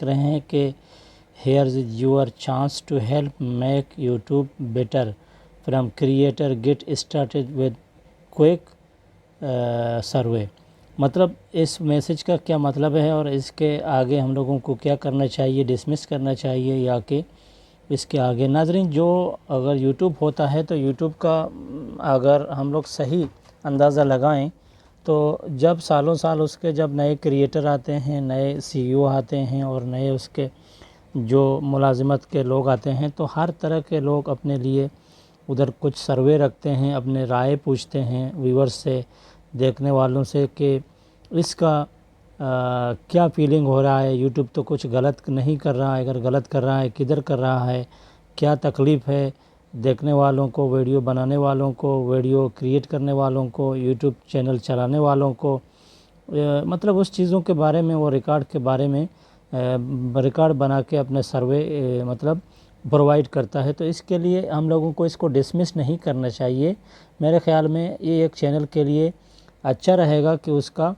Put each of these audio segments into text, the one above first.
لکھ رہے ہیں کہ Here's your chance to help make YouTube better from creator get started with quick survey. مطلب اس میسج کا کیا مطلب ہے اور اس کے آگے ہم لوگوں کو کیا کرنا چاہیے، ڈسمس کرنا چاہیے یا کہ اس کے آگے؟ ناظرین، جو اگر یوٹیوب ہوتا ہے تو یوٹیوب کا اگر ہم لوگ صحیح اندازہ لگائیں تو جب سالوں سال اس کے جب نئے کریٹر آتے ہیں، نئے CEO آتے ہیں اور نئے اس کے جو ملازمت کے لوگ آتے ہیں تو ہر طرح کے لوگ اپنے لیے ادھر کچھ سروے رکھتے ہیں، اپنے رائے پوچھتے ہیں ویورز سے، دیکھنے والوں سے کہ اس کا کیا فیلنگ ہو رہا ہے، یوٹیوب تو کچھ غلط نہیں کر رہا ہے، اگر غلط کر رہا ہے کدھر کر رہا ہے، کیا تکلیف ہے دیکھنے والوں کو، ویڈیو بنانے والوں کو، ویڈیو کریٹ کرنے والوں کو، یوٹیوب چینل چلانے والوں کو، مطلب اس چیزوں کے بارے میں وہ ریکارڈ کے بارے میں ریکارڈ بنا کے اپنے سروے مطلب پرووائڈ کرتا ہے۔ تو اس کے لیے ہم لوگوں کو اس کو ڈسمس نہیں کرنا چاہیے۔ میرے خیال میں یہ ایک چینل کے لیے اچھا رہے گا کہ اس کا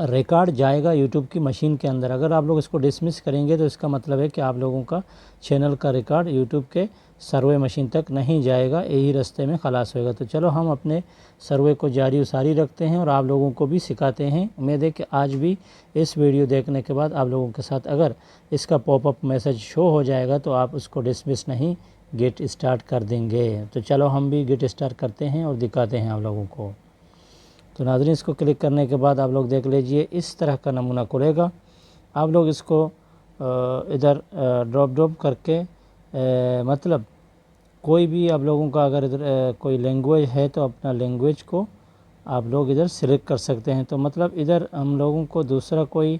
ریکارڈ جائے گا یوٹیوب کی مشین کے اندر۔ اگر آپ لوگ اس کو ڈسمس کریں گے تو اس کا مطلب ہے کہ آپ لوگوں کا چینل کا ریکارڈ یوٹیوب کے سروے مشین تک نہیں جائے گا، یہی رستے میں خلاص ہوئے گا۔ تو چلو ہم اپنے سروے کو جاری و ساری رکھتے ہیں اور آپ لوگوں کو بھی سکھاتے ہیں۔ امید ہے کہ آج بھی اس ویڈیو دیکھنے کے بعد آپ لوگوں کے ساتھ اگر اس کا پاپ اپ میسج شو ہو جائے گا تو آپ اس کو ڈسمس نہیں، گیٹ اسٹارٹ کر دیں گے۔ تو چلو ہم بھی گیٹ اسٹارٹ کرتے ہیں اور دکھاتے ہیں آپ لوگوں کو۔ تو ناظرین، اس کو کلک کرنے کے بعد آپ لوگ دیکھ لیجئے اس طرح کا نمونہ کھلے گا۔ آپ لوگ اس کو ادھر ڈراپ کر کے مطلب کوئی بھی آپ لوگوں کا اگر ادھر کوئی لینگویج ہے تو اپنا لینگویج کو آپ لوگ ادھر سلیکٹ کر سکتے ہیں۔ تو مطلب ادھر ہم لوگوں کو دوسرا کوئی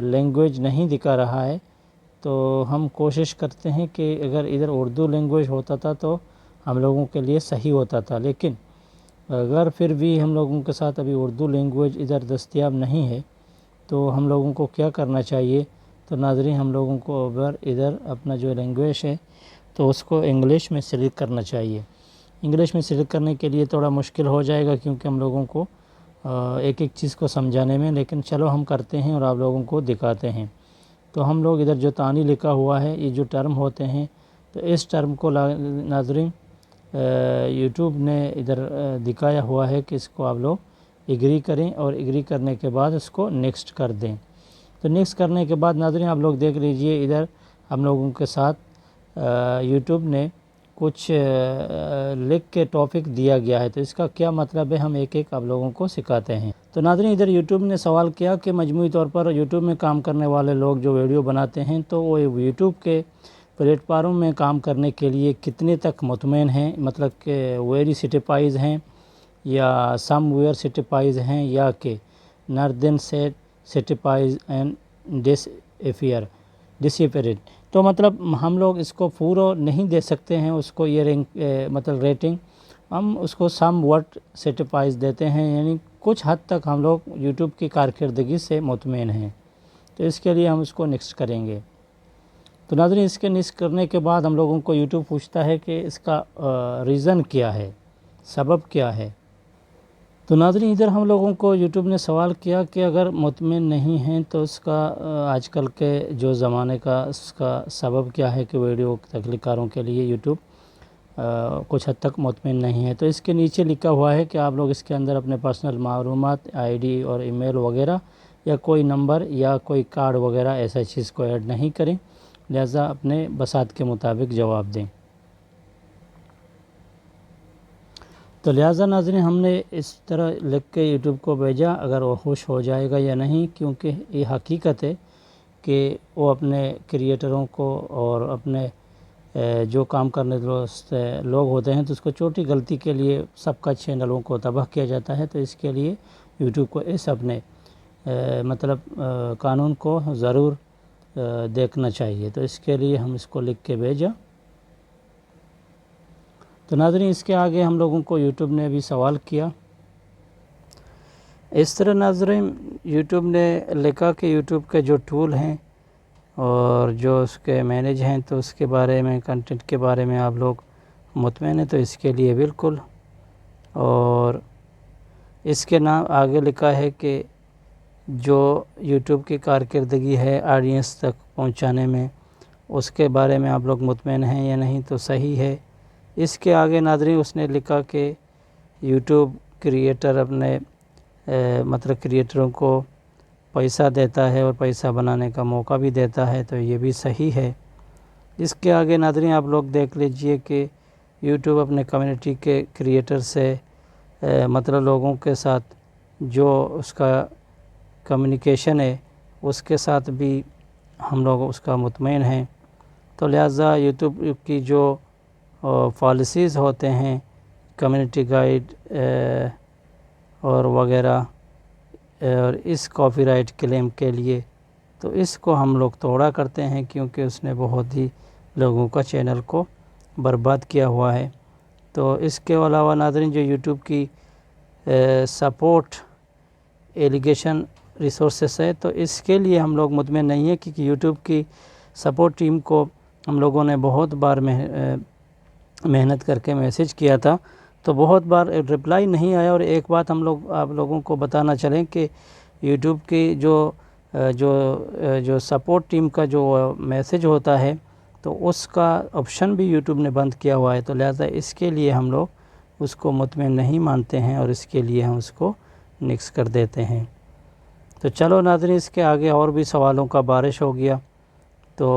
لینگویج نہیں دکھا رہا ہے، تو ہم کوشش کرتے ہیں کہ اگر ادھر اردو لینگویج ہوتا تھا تو ہم لوگوں کے لیے صحیح ہوتا تھا، لیکن اگر پھر بھی ہم لوگوں کے ساتھ ابھی اردو لینگویج ادھر دستیاب نہیں ہے تو ہم لوگوں کو کیا کرنا چاہیے؟ تو ناظرین، ہم لوگوں کو ادھر اپنا جو لینگویج ہے تو اس کو انگلش میں سلیکٹ کرنا چاہیے۔ انگلش میں سلیکٹ کرنے کے لیے تھوڑا مشکل ہو جائے گا کیونکہ ہم لوگوں کو ایک ایک چیز کو سمجھانے میں، لیکن چلو ہم کرتے ہیں اور آپ لوگوں کو دکھاتے ہیں۔ تو ہم لوگ ادھر جو تانی لکھا ہوا ہے، یہ جو ٹرم ہوتے ہیں، تو اس ٹرم کو ناظرین یوٹیوب نے ادھر دکھایا ہوا ہے کہ اس کو آپ لوگ ایگری کریں اور ایگری کرنے کے بعد اس کو نیکسٹ کر دیں۔ تو نیکسٹ کرنے کے بعد ناظرین آپ لوگ دیکھ لیجئے ادھر ہم لوگوں کے ساتھ یوٹیوب نے کچھ لکھ کے ٹاپک دیا گیا ہے، تو اس کا کیا مطلب ہے ہم ایک ایک آپ لوگوں کو سکھاتے ہیں۔ تو ناظرین، ادھر یوٹیوب نے سوال کیا کہ مجموعی طور پر یوٹیوب میں کام کرنے والے لوگ جو ویڈیو بناتے ہیں تو وہ یوٹیوب کے پلیٹ فارم میں کام کرنے کے لیے کتنے تک مطمئن ہیں، مطلب کہ ویری سٹیفائز ہیں یا سم ویئر سٹیفائز ہیں یا کہ نردن سیٹ سٹیفائز اینڈ ڈسیپریٹ۔ تو مطلب ہم لوگ اس کو پورا نہیں دے سکتے ہیں، اس کو یہ مطلب ریٹنگ ہم اس کو سم وٹ سٹیفائز دیتے ہیں، یعنی کچھ حد تک ہم لوگ یوٹیوب کی کارکردگی سے مطمئن ہیں۔ تو اس کے لیے ہم اس کو نیکسٹ کریں گے۔ تو ناظرین، اس کے نیکسٹ کرنے کے بعد ہم لوگوں کو یوٹیوب پوچھتا ہے کہ اس کا ریزن کیا ہے، سبب کیا ہے۔ تو ناظرین، ادھر ہم لوگوں کو یوٹیوب نے سوال کیا کہ اگر مطمئن نہیں ہیں تو اس کا آج کل کے جو زمانے کا اس کا سبب کیا ہے کہ ویڈیو تخلیق کاروں کے لیے یوٹیوب کچھ حد تک مطمئن نہیں ہے۔ تو اس کے نیچے لکھا ہوا ہے کہ آپ لوگ اس کے اندر اپنے پرسنل معلومات، ID اور ای میل وغیرہ یا کوئی نمبر یا کوئی کارڈ وغیرہ ایسا چیز کو ایڈ نہیں کریں، لہذا اپنے بساط کے مطابق جواب دیں۔ تو لہٰذا ناظرین، ہم نے اس طرح لکھ کے یوٹیوب کو بھیجا، اگر وہ خوش ہو جائے گا یا نہیں، کیونکہ یہ حقیقت ہے کہ وہ اپنے کریٹروں کو اور اپنے جو کام کرنے دوست لوگ ہوتے ہیں تو اس کو چھوٹی غلطی کے لیے سب کا چینلوں کو تباہ کیا جاتا ہے۔ تو اس کے لیے یوٹیوب کو اس اپنے مطلب قانون کو ضرور دیکھنا چاہیے۔ تو اس کے لیے ہم اس کو لکھ کے بھیجا۔ تو ناظرین، اس کے آگے ہم لوگوں کو یوٹیوب نے بھی سوال کیا۔ اس طرح ناظرین، یوٹیوب نے لکھا کہ یوٹیوب کے جو ٹول ہیں اور جو اس کے مینیج ہیں تو اس کے بارے میں، کنٹینٹ کے بارے میں آپ لوگ مطمئن ہیں، تو اس کے لیے بالکل۔ اور اس کے نام آگے لکھا ہے کہ جو یوٹیوب کی کارکردگی ہے آڈینس تک پہنچانے میں، اس کے بارے میں آپ لوگ مطمئن ہیں یا نہیں تو صحیح ہے۔ اس کے آگے ناظرین اس نے لکھا کہ یوٹیوب کریٹر اپنے مطلب کریٹروں کو پیسہ دیتا ہے اور پیسہ بنانے کا موقع بھی دیتا ہے، تو یہ بھی صحیح ہے۔ اس کے آگے ناظرین آپ لوگ دیکھ لیجئے کہ یوٹیوب اپنے کمیونٹی کے کریٹر سے مطلب لوگوں کے ساتھ جو اس کا کمیونیکیشن ہے اس کے ساتھ بھی ہم لوگ اس کا مطمئن ہیں، تو لہٰذا یوٹیوب کی جو پالیسیز ہوتے ہیں کمیونٹی گائیڈ اور وغیرہ اور اس کاپی رائٹ کلیم کے لیے، تو اس کو ہم لوگ توڑا کرتے ہیں کیونکہ اس نے بہت ہی لوگوں کا چینل کو برباد کیا ہوا ہے۔ تو اس کے علاوہ ناظرین جو یوٹیوب کی سپورٹ ایلیگیشن ریسورسز ہے، تو اس کے لیے ہم لوگ مطمئن نہیں ہیں کیونکہ یوٹیوب کی سپورٹ ٹیم کو ہم لوگوں نے بہت بار محنت کر کے میسیج کیا تھا، تو بہت بار رپلائی نہیں آیا۔ اور ایک بات ہم لوگ آپ لوگوں کو بتانا چلیں کہ یوٹیوب کی جو سپورٹ ٹیم کا جو میسیج ہوتا ہے تو اس کا آپشن بھی یوٹیوب نے بند کیا ہوا ہے، تو لہٰذا اس کے لیے ہم لوگ اس کو مطمئن نہیں مانتے ہیں اور اس کے لیے ہم اس کو نکس کر دیتے ہیں۔ تو چلو ناظرین اس کے آگے اور بھی سوالوں کا بارش ہو گیا، تو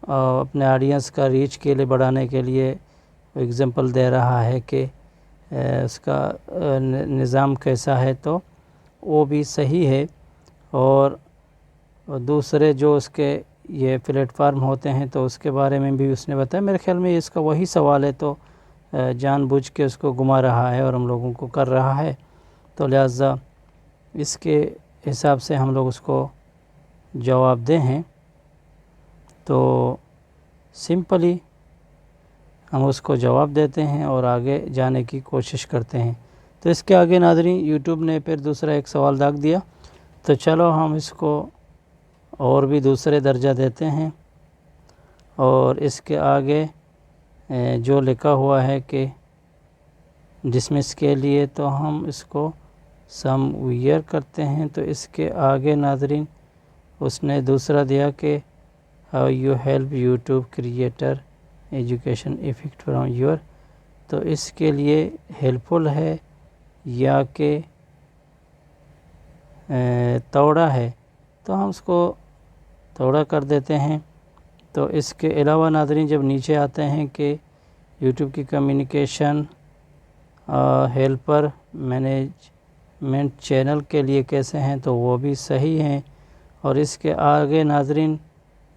اپنے آڈینس کا ریچ کے لیے بڑھانے کے لیے اگزامپل دے رہا ہے کہ اس کا نظام کیسا ہے، تو وہ بھی صحیح ہے۔ اور دوسرے جو اس کے یہ پلیٹ فارم ہوتے ہیں تو اس کے بارے میں بھی اس نے بتایا۔ میرے خیال میں اس کا وہی سوال ہے، تو جان بوجھ کے اس کو گھما رہا ہے اور ہم لوگوں کو کر رہا ہے، تو لہٰذا اس کے حساب سے ہم لوگ اس کو جواب دیں ہیں، تو سمپلی ہم اس کو جواب دیتے ہیں اور آگے جانے کی کوشش کرتے ہیں۔ تو اس کے آگے ناظرین یوٹیوب نے پھر دوسرا ایک سوال داغ دیا، تو چلو ہم اس کو اور بھی دوسرے درجہ دیتے ہیں، اور اس کے آگے جو لکھا ہوا ہے کہ ڈسمس کے لیے، تو ہم اس کو سم ویئر کرتے ہیں۔ تو اس کے آگے ناظرین اس نے دوسرا دیا کہ how you help YouTube creator education effect from your, تو اس کے لیے ہیلپ فل ہے یا کہ توڑا ہے، تو ہم اس کو توڑا کر دیتے ہیں۔ تو اس کے علاوہ ناظرین جب نیچے آتے ہیں کہ یوٹیوب کی کمیونیکیشن ہیلپر مینجمنٹ چینل کے لیے کیسے ہیں، تو وہ بھی صحیح ہیں۔ اور اس کے آگے ناظرین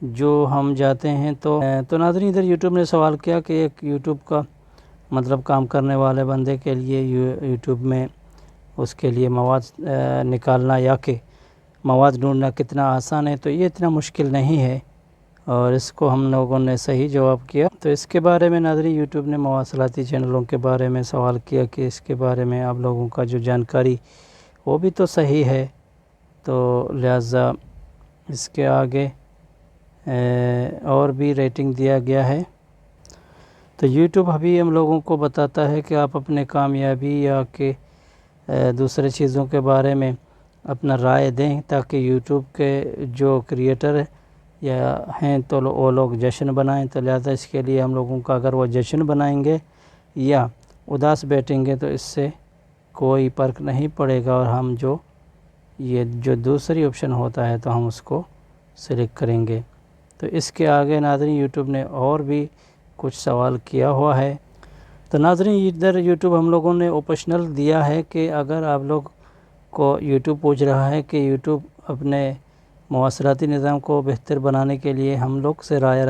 جو ہم جاتے ہیں تو ناظرین ادھر یوٹیوب نے سوال کیا کہ ایک یوٹیوب کا مطلب کام کرنے والے بندے کے لیے یوٹیوب میں اس کے لیے مواد نکالنا یا کہ مواد ڈھونڈنا کتنا آسان ہے، تو یہ اتنا مشکل نہیں ہے، اور اس کو ہم لوگوں نے صحیح جواب کیا۔ تو اس کے بارے میں ناظرین یوٹیوب نے مواصلاتی چینلوں کے بارے میں سوال کیا کہ اس کے بارے میں آپ لوگوں کا جو جانکاری وہ بھی تو صحیح ہے، تو لہٰذا اس کے آگے اور بھی ریٹنگ دیا گیا ہے۔ تو یوٹیوب ابھی ہم لوگوں کو بتاتا ہے کہ آپ اپنے کامیابی یا کہ دوسرے چیزوں کے بارے میں اپنا رائے دیں تاکہ یوٹیوب کے جو کریٹر یا ہیں تو وہ لوگ جشن بنائیں، تو لہٰذا اس کے لیے ہم لوگوں کا اگر وہ جشن بنائیں گے یا اداس بیٹھیں گے تو اس سے کوئی فرق نہیں پڑے گا، اور ہم جو دوسری آپشن ہوتا ہے تو ہم اس کو سلیکٹ کریں گے۔ تو اس کے آگے ناظرین یوٹیوب نے اور بھی کچھ سوال کیا ہوا ہے۔ تو ناظرین ادھر یوٹیوب ہم لوگوں نے آپشنل دیا ہے کہ اگر آپ لوگ کو یوٹیوب پوچھ رہا ہے کہ یوٹیوب اپنے مواصلاتی نظام کو بہتر بنانے کے لیے ہم لوگ سے رائے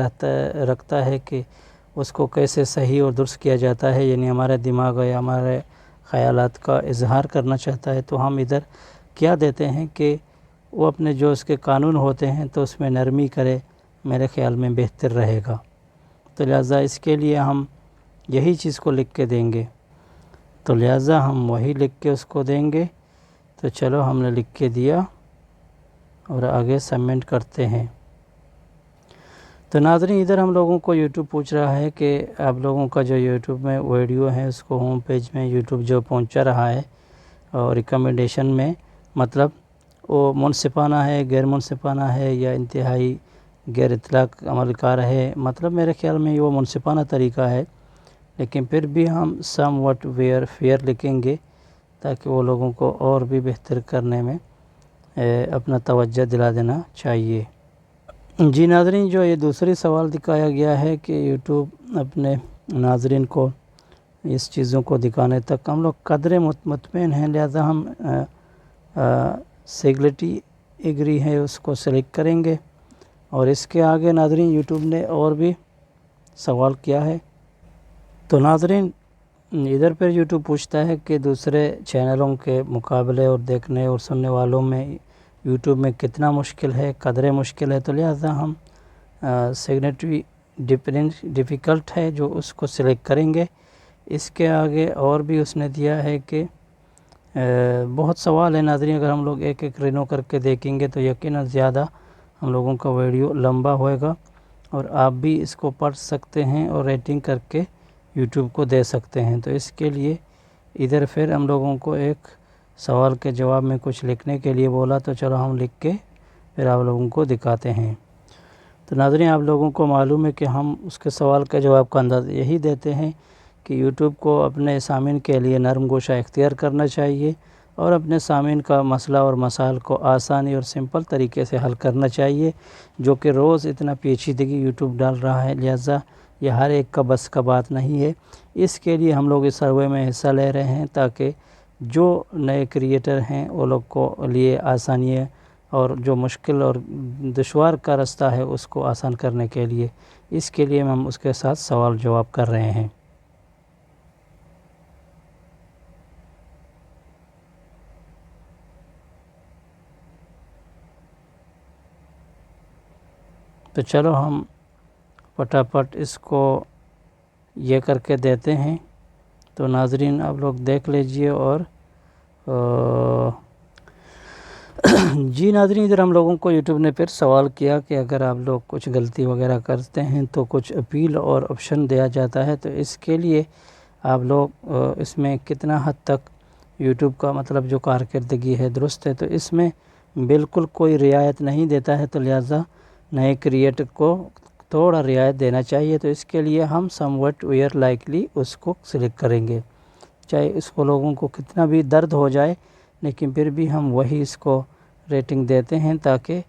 رکھتا ہے کہ اس کو کیسے صحیح اور درست کیا جاتا ہے، یعنی ہمارے دماغ یا ہمارے خیالات کا اظہار کرنا چاہتا ہے، تو ہم ادھر کیا دیتے ہیں کہ وہ اپنے جو اس کے قانون ہوتے ہیں تو اس میں نرمی کرے، میرے خیال میں بہتر رہے گا۔ تو لہٰذا اس کے لیے ہم یہی چیز کو لکھ کے دیں گے، تو لہٰذا ہم وہی لکھ کے اس کو دیں گے۔ تو چلو ہم نے لکھ کے دیا اور آگے سبمٹ کرتے ہیں۔ تو ناظرین ادھر ہم لوگوں کو یوٹیوب پوچھ رہا ہے کہ آپ لوگوں کا جو یوٹیوب میں ویڈیو ہے اس کو ہوم پیج میں یوٹیوب جو پہنچا رہا ہے اور ریکمنڈیشن میں مطلب وہ منصفانہ ہے، غیر منصفانہ ہے یا انتہائی غیر اطلاق عمل کار ہے. مطلب میرے خیال میں وہ منصفانہ طریقہ ہے، لیکن پھر بھی ہم سم وٹ فیئر لکھیں گے تاکہ وہ لوگوں کو اور بھی بہتر کرنے میں اپنا توجہ دلا دینا چاہیے. جی ناظرین، جو یہ دوسری سوال دکھایا گیا ہے کہ یوٹیوب اپنے ناظرین کو اس چیزوں کو دکھانے تک ہم لوگ قدرے مطمئن ہیں، لہذا ہم سیگلیٹی ایگری ہے اس کو سلیکٹ کریں گے. اور اس کے آگے ناظرین یوٹیوب نے اور بھی سوال کیا ہے. تو ناظرین ادھر پہ یوٹیوب پوچھتا ہے کہ دوسرے چینلوں کے مقابلے اور دیکھنے اور سننے والوں میں یوٹیوب میں کتنا مشکل ہے، قدرے مشکل ہے. تو لہذا ہم سیگنیٹری ڈیفیکلٹ ہے جو اس کو سلیکٹ کریں گے. اس کے آگے اور بھی اس نے دیا ہے کہ بہت سوال ہے ناظرین، اگر ہم لوگ ایک ایک رینو کر کے دیکھیں گے تو یقیناً زیادہ ہم لوگوں کا ویڈیو لمبا ہوئے گا، اور آپ بھی اس کو پڑھ سکتے ہیں اور ریٹنگ کر کے یوٹیوب کو دے سکتے ہیں. تو اس کے لیے ادھر پھر ہم لوگوں کو ایک سوال کے جواب میں کچھ لکھنے کے لیے بولا، تو چلو ہم لکھ کے پھر آپ لوگوں کو دکھاتے ہیں. تو ناظرین آپ لوگوں کو معلوم ہے کہ ہم اس کے سوال کے جواب کا انداز یہی دیتے ہیں کہ یوٹیوب کو اپنے سامعین کے لیے نرم گوشہ اختیار کرنا چاہیے اور اپنے سامعین کا مسئلہ اور مسائل کو آسانی اور سمپل طریقے سے حل کرنا چاہیے، جو کہ روز اتنا پیچیدگی یوٹیوب ڈال رہا ہے، لہذا یہ ہر ایک کا بس کا بات نہیں ہے. اس کے لیے ہم لوگ اس سروے میں حصہ لے رہے ہیں تاکہ جو نئے کریئٹر ہیں وہ لوگ کو لیے آسانی ہے، اور جو مشکل اور دشوار کا راستہ ہے اس کو آسان کرنے کے لیے اس کے لیے ہم اس کے ساتھ سوال جواب کر رہے ہیں. تو چلو ہم پٹافٹ اس کو یہ کر کے دیتے ہیں. تو ناظرین آپ لوگ دیکھ لیجئے. اور جی ناظرین ادھر ہم لوگوں کو یوٹیوب نے پھر سوال کیا کہ اگر آپ لوگ کچھ غلطی وغیرہ کرتے ہیں تو کچھ اپیل اور آپشن دیا جاتا ہے، تو اس کے لیے آپ لوگ اس میں کتنا حد تک یوٹیوب کا مطلب جو کارکردگی ہے درست ہے. تو اس میں بالکل کوئی رعایت نہیں دیتا ہے، تو لہٰذا نئے کریئٹر کو تھوڑا رعایت دینا چاہیے. تو اس کے لیے ہم سم وٹ ویئر لائکلی اس کو سلیکٹ کریں گے، چاہے اس کو لوگوں کو کتنا بھی درد ہو جائے لیکن پھر بھی ہم وہی اس کو ریٹنگ دیتے ہیں تاکہ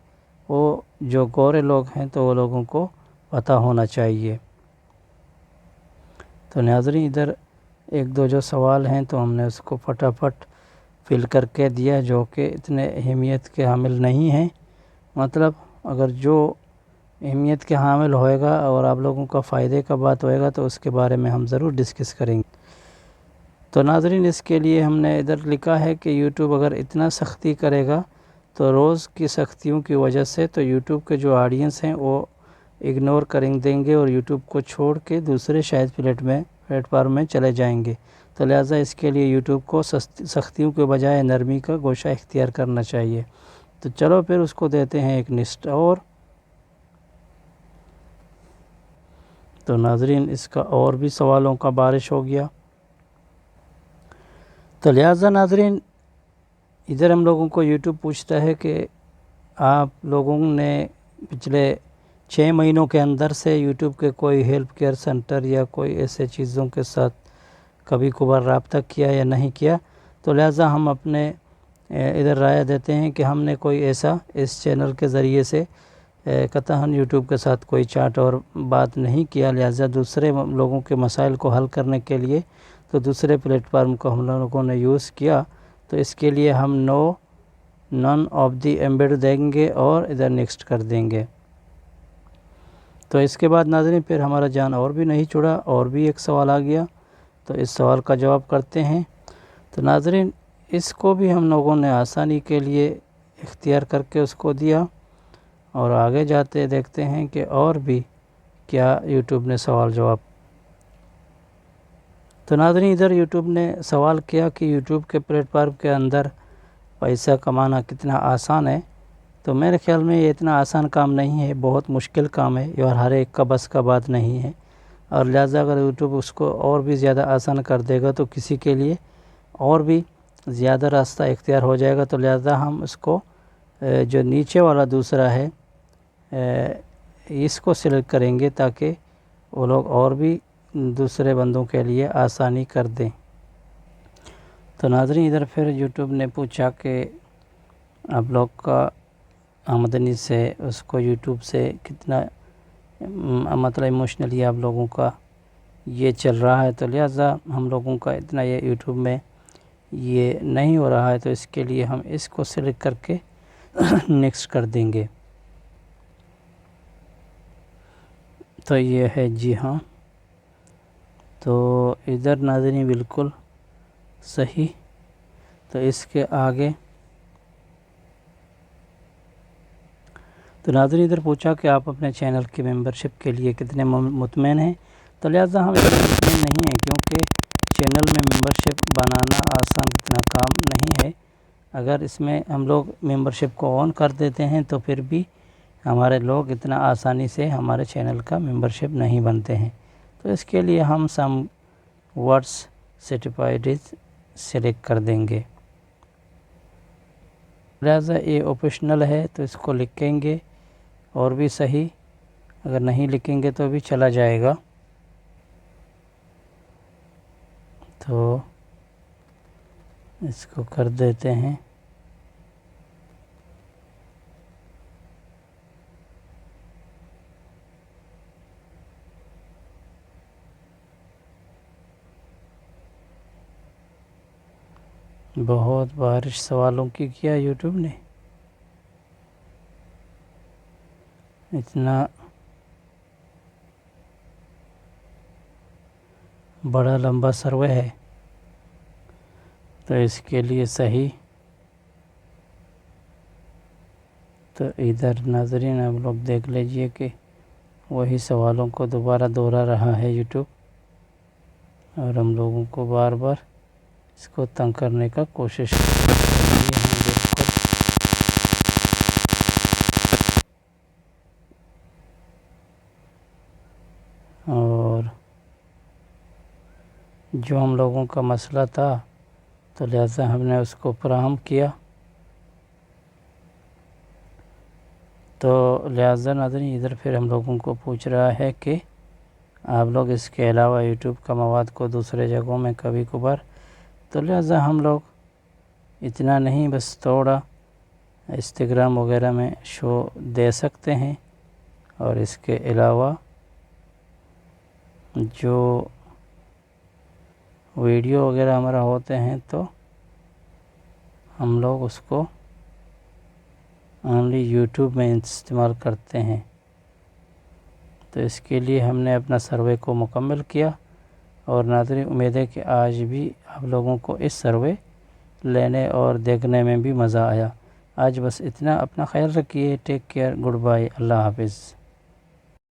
وہ جو گورے لوگ ہیں تو وہ لوگوں کو پتہ ہونا چاہیے. تو ناظرین ادھر ایک دو جو سوال ہیں تو ہم نے اس کو فٹافٹ فل کر کے دیا، جو کہ اتنے اہمیت کے حامل نہیں ہیں. مطلب اگر جو اہمیت کے حامل ہوئے گا اور آپ لوگوں کا فائدے کا بات ہوئے گا تو اس کے بارے میں ہم ضرور ڈسکس کریں گے. تو ناظرین اس کے لیے ہم نے ادھر لکھا ہے کہ یوٹیوب اگر اتنا سختی کرے گا تو روز کی سختیوں کی وجہ سے تو یوٹیوب کے جو آڈینس ہیں وہ اگنور کریں دیں گے اور یوٹیوب کو چھوڑ کے دوسرے شاید پلیٹ فارم میں چلے جائیں گے. تو لہٰذا اس کے لیے یوٹیوب کو سختیوں کے بجائے نرمی کا گوشہ اختیار کرنا چاہیے. تو چلو پھر اس کو دیتے ہیں ایک نیکسٹ. اور تو ناظرین اس کا اور بھی سوالوں کا بارش ہو گیا. تو لہٰذا ناظرین ادھر ہم لوگوں کو یوٹیوب پوچھتا ہے کہ آپ لوگوں نے پچھلے 6 مہینوں کے اندر سے یوٹیوب کے کوئی ہیلپ کیئر سینٹر یا کوئی ایسے چیزوں کے ساتھ کبھی کبھار رابطہ کیا یا نہیں کیا. تو لہٰذا ہم اپنے ادھر رائے دیتے ہیں کہ ہم نے کوئی ایسا اس چینل کے ذریعے سے قطعاً یوٹیوب کے ساتھ کوئی چیٹ اور بات نہیں کیا. لہٰذا دوسرے لوگوں کے مسائل کو حل کرنے کے لیے تو دوسرے پلیٹ فارم کو ہم لوگوں نے یوز کیا. تو اس کے لیے ہم نن آف دی ایمبیڈ دیں گے اور ادھر نیکسٹ کر دیں گے. تو اس کے بعد ناظرین پھر ہمارا جان اور بھی نہیں چھڑا، اور بھی ایک سوال آ گیا. تو اس سوال کا جواب کرتے ہیں. تو ناظرین اس کو بھی ہم لوگوں نے آسانی کے لیے اختیار کر کے اس کو دیا، اور آگے جاتے دیکھتے ہیں کہ اور بھی کیا یوٹیوب نے سوال جواب. تو ناظرین ادھر یوٹیوب نے سوال کیا کہ یوٹیوب کے پلیٹ فارم کے اندر پیسہ کمانا کتنا آسان ہے. تو میرے خیال میں یہ اتنا آسان کام نہیں ہے، بہت مشکل کام ہے اور ہر ایک کا بس کا بات نہیں ہے. اور لہٰذا اگر یوٹیوب اس کو اور بھی زیادہ آسان کر دے گا تو کسی کے لیے اور بھی زیادہ راستہ اختیار ہو جائے گا. تو لہٰذا ہم اس کو جو نیچے والا دوسرا ہے اس کو سلیکٹ کریں گے تاکہ وہ لوگ اور بھی دوسرے بندوں کے لیے آسانی کر دیں۔ تو ناظرین ادھر پھر یوٹیوب نے پوچھا کہ آپ لوگ کا آمدنی سے اس کو یوٹیوب سے کتنا مطلب ایموشنلی آپ لوگوں کا یہ چل رہا ہے، تو لہٰذا ہم لوگوں کا اتنا یہ یوٹیوب میں یہ نہیں ہو رہا ہے، تو اس کے لیے ہم اس کو سلیکٹ کر کے نیکسٹ کر دیں گے۔ تو یہ ہے جی ہاں، تو ادھر ناظرین بالکل صحیح۔ تو اس کے آگے تو ناظرین ادھر پوچھا کہ آپ اپنے چینل کی ممبرشپ کے لیے کتنے مطمئن ہیں، تو لہٰذا ہم اتنے مطمئن نہیں ہیں کیونکہ چینل میں ممبرشپ بنانا آسان اتنا کام نہیں ہے۔ اگر اس میں ہم لوگ ممبرشپ کو آن کر دیتے ہیں تو پھر بھی ہمارے لوگ اتنا آسانی سے ہمارے چینل کا ممبرشپ نہیں بنتے ہیں، تو اس کے لیے ہم سم ورڈس سرٹیفائڈز سلیکٹ کر دیں گے۔ لہٰذا یہ آپشنل ہے تو اس کو لکھیں گے اور بھی صحیح، اگر نہیں لکھیں گے تو بھی چلا جائے گا۔ تو اس کو کر دیتے ہیں۔ بہت بارش سوالوں کی کیا یوٹیوب نے، اتنا بڑا لمبا سروے ہے، تو اس کے لیے صحیح۔ تو ادھر ناظرین آپ لوگ دیکھ لیجئے کہ وہی سوالوں کو دوبارہ دوہرا رہا ہے یوٹیوب، اور ہم لوگوں کو بار بار اس کو تنگ کرنے کا کوشش کر رہی ہے۔ بالکل اور جو ہم لوگوں کا مسئلہ تھا تو لہٰذا ہم نے اس کو فراہم کیا، تو لہٰذا ناظرین ادھر پھر ہم لوگوں کو پوچھ رہا ہے کہ آپ لوگ اس کے علاوہ یوٹیوب کا مواد کو دوسرے جگہوں میں کبھی کبھار، تو لہٰذا ہم لوگ اتنا نہیں، بس تھوڑا انسٹاگرام وغیرہ میں شو دے سکتے ہیں، اور اس کے علاوہ جو ویڈیو وغیرہ ہمارا ہوتے ہیں تو ہم لوگ اس کو اونلی یوٹیوب میں استعمال کرتے ہیں۔ تو اس کے لیے ہم نے اپنا سروے کو مکمل کیا، اور ناظرین امید ہے کہ آج بھی آپ لوگوں کو اس سروے لینے اور دیکھنے میں بھی مزہ آیا۔ آج بس اتنا، اپنا خیال رکھیے، ٹیک کیئر، گڈ بائے، اللہ حافظ۔